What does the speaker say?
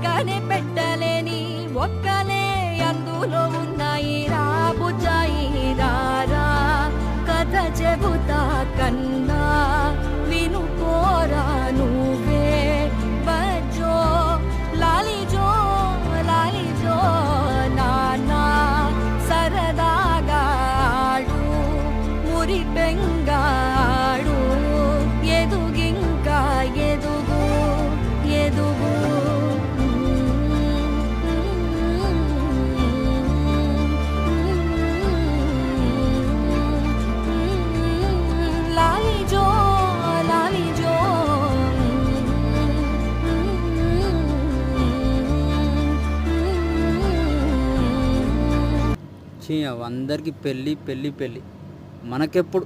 పక్కనే పెట్టలేని ఒక్కలే అందులో ఉన్నాయి రా బుజ్జాయి రారా కథ చెబుతా కన్నా వినుకోరా నువ్వే బజ్జో లాలిజో లాలిజో నానా సరదాగా ఆడు మురి బెంగాడు ఎదుగింకా ఎదుగు ఎదుగు లాలిజో లాలిజో అందరికి పెళ్ళి పెళ్ళి పెళ్ళి మనకెప్పుడు